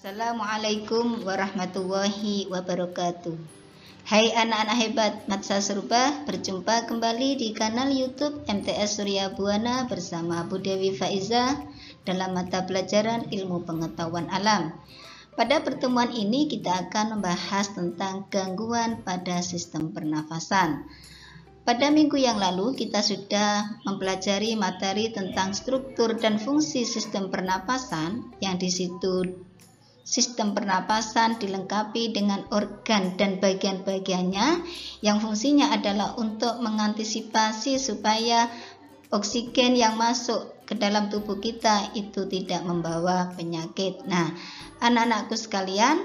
Assalamualaikum warahmatullahi wabarakatuh. Hai anak-anak hebat Matsa Serupa, berjumpa kembali di kanal YouTube MTS Surya Buana bersama Bu Dewi Faiza dalam mata pelajaran Ilmu Pengetahuan Alam. Pada pertemuan ini kita akan membahas tentang gangguan pada sistem pernafasan. Pada minggu yang lalu kita sudah mempelajari materi tentang struktur dan fungsi sistem pernapasan, yang di situ sistem pernapasan dilengkapi dengan organ dan bagian-bagiannya yang fungsinya adalah untuk mengantisipasi supaya oksigen yang masuk ke dalam tubuh kita itu tidak membawa penyakit. Nah, anak-anakku sekalian,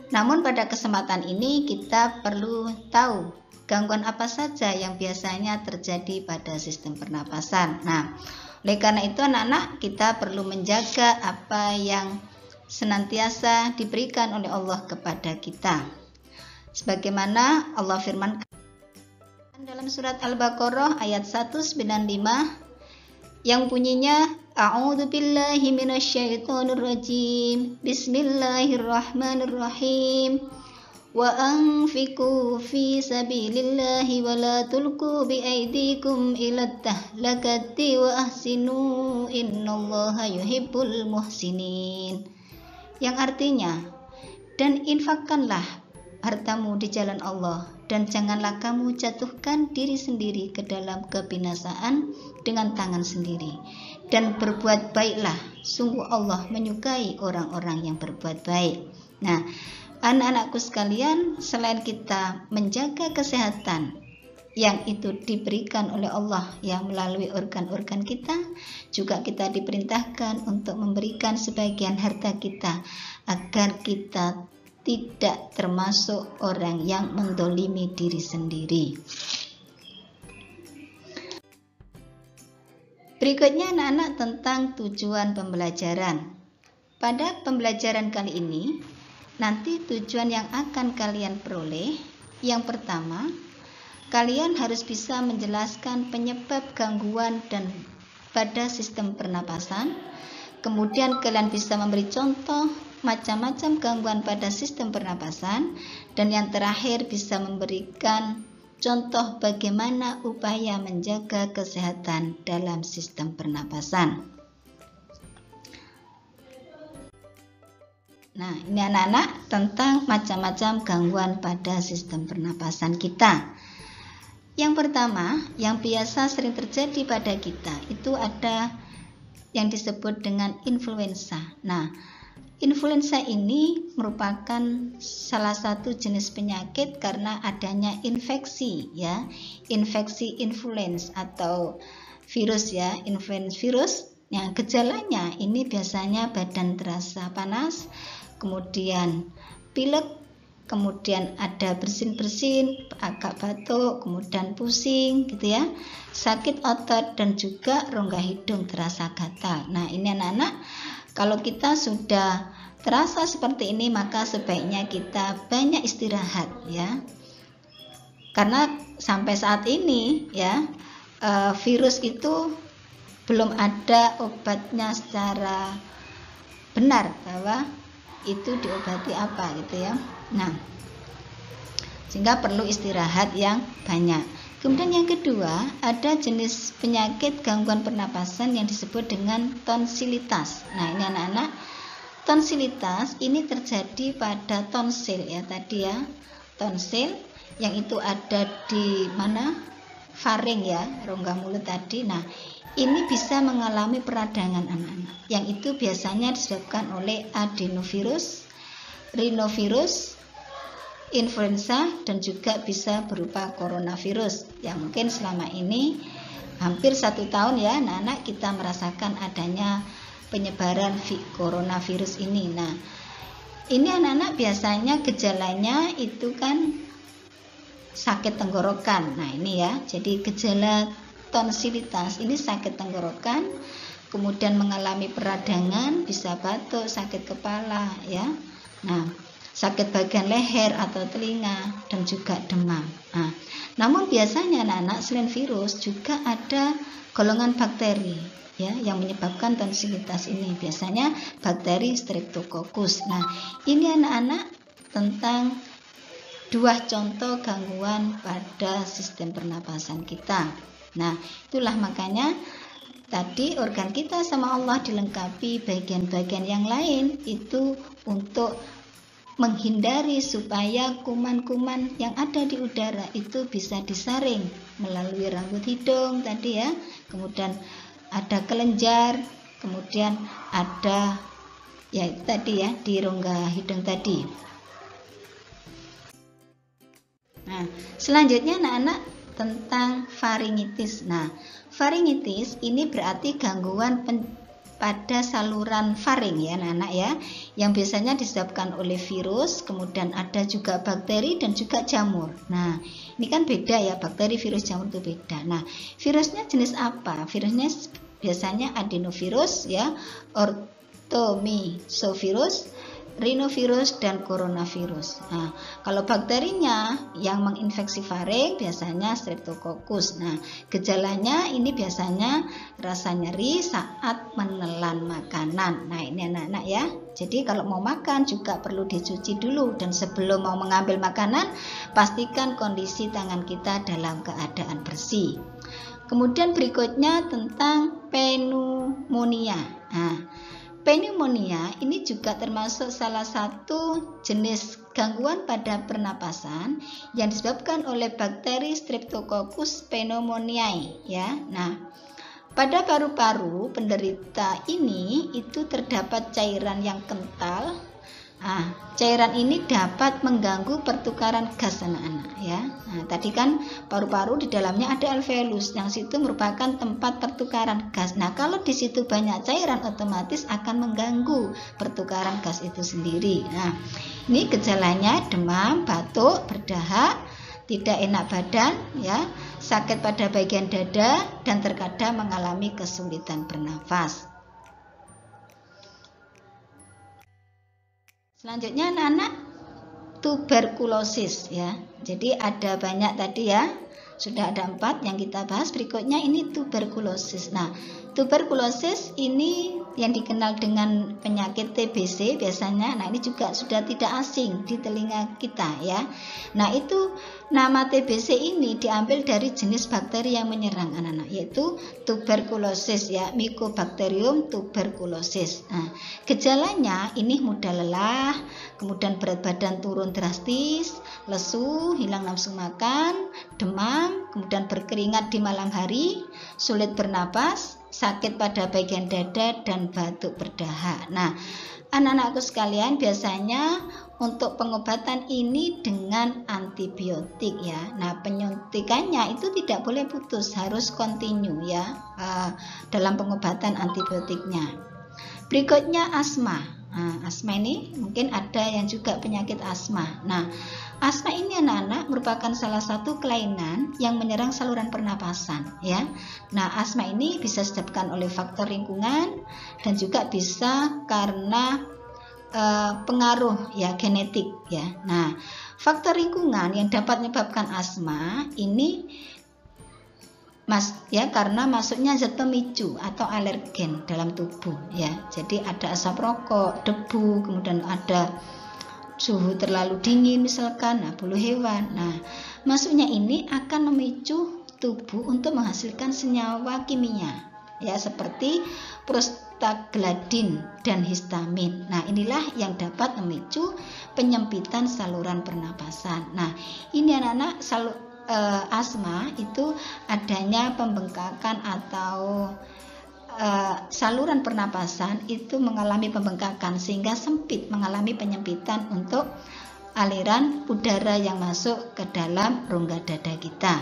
namun pada kesempatan ini kita perlu tahu gangguan apa saja yang biasanya terjadi pada sistem pernapasan. Nah, oleh karena itu anak-anak kita perlu menjaga apa yang senantiasa diberikan oleh Allah kepada kita. Sebagaimana Allah firmankan dalam surat Al-Baqarah ayat 195 yang bunyinya A'udzubillahi minasyaitonirrajim. Bismillahirrahmanirrahim. Wa anfiqu fi sabilillahi wa la tulqu bi aydikum ila tahlakati wa ahsinu innallaha yuhibbul muhsinin. Yang artinya, dan infakkanlah hartamu di jalan Allah, dan janganlah kamu jatuhkan diri sendiri ke dalam kebinasaan dengan tangan sendiri, dan berbuat baiklah, sungguh Allah menyukai orang-orang yang berbuat baik. Nah, anak-anakku sekalian, selain kita menjaga kesehatan yang itu diberikan oleh Allah yang melalui organ-organ kita, juga kita diperintahkan untuk memberikan sebagian harta kita agar kita tidak termasuk orang yang mendolimi diri sendiri. Berikutnya anak-anak tentang tujuan pembelajaran. Pada pembelajaran kali ini, nanti tujuan yang akan kalian peroleh, yang pertama, kalian harus bisa menjelaskan penyebab gangguan dan pada sistem pernapasan. Kemudian kalian bisa memberi contoh macam-macam gangguan pada sistem pernapasan. Dan yang terakhir bisa memberikan contoh bagaimana upaya menjaga kesehatan dalam sistem pernapasan. Nah, ini anak-anak tentang macam-macam gangguan pada sistem pernapasan kita. Yang pertama, yang biasa sering terjadi pada kita itu ada yang disebut dengan influenza. Nah, influenza ini merupakan salah satu jenis penyakit karena adanya infeksi, ya, infeksi influenza atau virus, ya, influenza virus. Yang gejalanya ini biasanya badan terasa panas, kemudian pilek, kemudian ada bersin-bersin, agak batuk, kemudian pusing gitu ya, sakit otot dan juga rongga hidung terasa gatal. Nah, ini anak-anak, kalau kita sudah terasa seperti ini maka sebaiknya kita banyak istirahat, ya. Karena sampai saat ini ya, virus itu belum ada obatnya secara benar bahwa itu diobati apa gitu ya. Nah, sehingga perlu istirahat yang banyak. Kemudian yang kedua, ada jenis penyakit gangguan pernapasan yang disebut dengan tonsilitas. Nah, ini anak-anak, tonsilitas ini terjadi pada tonsil, ya, tadi ya, tonsil yang itu ada di mana? Faring, ya, rongga mulut tadi. Nah, ini bisa mengalami peradangan anak-anak, yang itu biasanya disebabkan oleh adenovirus, rhinovirus, influenza, dan juga bisa berupa coronavirus yang mungkin selama ini hampir 1 tahun ya anak-anak kita merasakan adanya penyebaran coronavirus ini. Nah, ini anak-anak biasanya gejalanya itu kan sakit tenggorokan. Nah, ini ya, jadi gejala tonsilitas ini sakit tenggorokan, kemudian mengalami peradangan, bisa batuk, sakit kepala, ya. Nah, sakit bagian leher atau telinga, dan juga demam. Nah, namun biasanya anak-anak selain virus juga ada golongan bakteri. ya yang menyebabkan tonsilitas ini, biasanya bakteri Streptococcus. Nah, ini anak-anak tentang 2 contoh gangguan pada sistem pernapasan kita. Nah, itulah makanya tadi organ kita sama Allah dilengkapi bagian-bagian yang lain itu untuk menghindari supaya kuman-kuman yang ada di udara itu bisa disaring melalui rambut hidung tadi ya, kemudian ada kelenjar, kemudian ada ya tadi ya di rongga hidung tadi. Nah, selanjutnya anak-anak tentang faringitis. Nah, faringitis ini berarti gangguan pada saluran faring ya anak-anak ya, yang biasanya disebabkan oleh virus, kemudian ada juga bakteri dan juga jamur. Nah, ini kan beda ya, bakteri, virus, jamur itu beda. Nah, virusnya jenis apa? Virusnya biasanya adenovirus ya, orthomisovirus, rhinovirus, dan coronavirus. Nah, kalau bakterinya yang menginfeksi faring biasanya Streptococcus. Nah, gejalanya ini biasanya rasa nyeri saat menelan makanan. Nah, ini anak-anak ya. Jadi kalau mau makan juga perlu dicuci dulu, dan sebelum mau mengambil makanan pastikan kondisi tangan kita dalam keadaan bersih. Kemudian berikutnya tentang pneumonia. Nah, pneumonia ini juga termasuk salah satu jenis gangguan pada pernapasan yang disebabkan oleh bakteri Streptococcus pneumoniae ya. Nah, pada paru-paru penderita ini itu terdapat cairan yang kental. Nah, cairan ini dapat mengganggu pertukaran gas anak-anak ya. Nah, tadi kan paru-paru di dalamnya ada alveolus, yang situ merupakan tempat pertukaran gas. Nah, kalau di situ banyak cairan otomatis akan mengganggu pertukaran gas itu sendiri. Nah, ini gejalanya demam, batuk, berdahak, tidak enak badan ya, sakit pada bagian dada, dan terkadang mengalami kesulitan bernafas. Selanjutnya anak-anak tuberkulosis ya. Jadi ada banyak tadi ya. Sudah ada 4 yang kita bahas. Berikutnya ini tuberkulosis. Nah, tuberkulosis ini yang dikenal dengan penyakit TBC biasanya. Nah, ini juga sudah tidak asing di telinga kita ya. Nah, itu nama TBC ini diambil dari jenis bakteri yang menyerang anak-anak, yaitu tuberkulosis ya, Mycobacterium tuberculosis. Nah, gejalanya ini mudah lelah, kemudian berat badan turun drastis, lesu, hilang nafsu makan, demam, kemudian berkeringat di malam hari, sulit bernapas, sakit pada bagian dada, dan batuk berdahak. Nah, anak-anakku sekalian, biasanya untuk pengobatan ini dengan antibiotik ya. Nah, penyuntikannya itu tidak boleh putus, harus kontinu ya dalam pengobatan antibiotiknya. Berikutnya asma. Nah, asma ini mungkin ada yang juga penyakit asma. Nah, asma ini anak-anak merupakan salah satu kelainan yang menyerang saluran pernapasan ya. Nah, asma ini bisa disebabkan oleh faktor lingkungan dan juga bisa karena pengaruh ya genetik ya. Nah, faktor lingkungan yang dapat menyebabkan asma ini karena masuknya zat pemicu atau alergen dalam tubuh ya. Jadi ada asap rokok, debu, kemudian ada suhu terlalu dingin misalkan, bulu hewan. Nah, masuknya ini akan memicu tubuh untuk menghasilkan senyawa kimia ya, seperti prostaglandin dan histamin. Nah, inilah yang dapat memicu penyempitan saluran pernapasan. Nah, ini anak-anak asma itu adanya pembengkakan atau saluran pernapasan itu mengalami pembengkakan sehingga sempit, mengalami penyempitan untuk aliran udara yang masuk ke dalam rongga dada kita.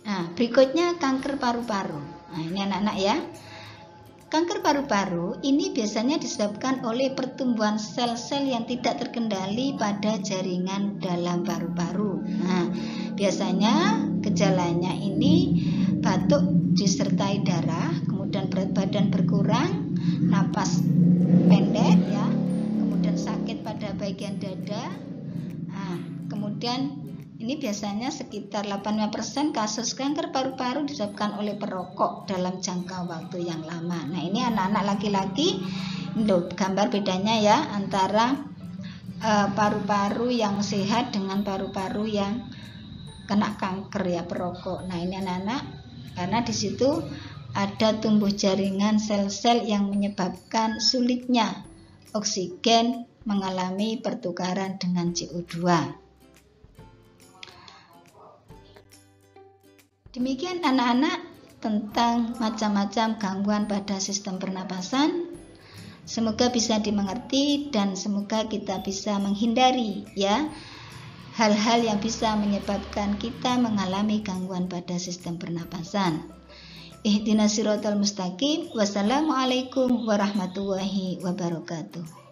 Nah, berikutnya kanker paru-paru. Nah, ini anak-anak ya. Kanker paru-paru ini biasanya disebabkan oleh pertumbuhan sel-sel yang tidak terkendali pada jaringan dalam paru-paru. Nah, biasanya gejalanya ini batuk disertai darah, kemudian berat badan berkurang, napas pendek ya, kemudian sakit pada bagian dada. Nah, kemudian Ini biasanya sekitar 85% kasus kanker paru-paru disebabkan oleh perokok dalam jangka waktu yang lama. Nah, ini anak-anak laki-laki, gambar bedanya ya antara paru-paru yang sehat dengan paru-paru yang kena kanker ya, perokok. Nah, ini anak-anak, karena di situ ada tumbuh jaringan sel-sel yang menyebabkan sulitnya oksigen mengalami pertukaran dengan CO2. Demikian anak-anak tentang macam-macam gangguan pada sistem pernapasan. Semoga bisa dimengerti dan semoga kita bisa menghindari ya hal-hal yang bisa menyebabkan kita mengalami gangguan pada sistem pernapasan. Ihdinas siratal mustaqim. Wassalamualaikum warahmatullahi wabarakatuh.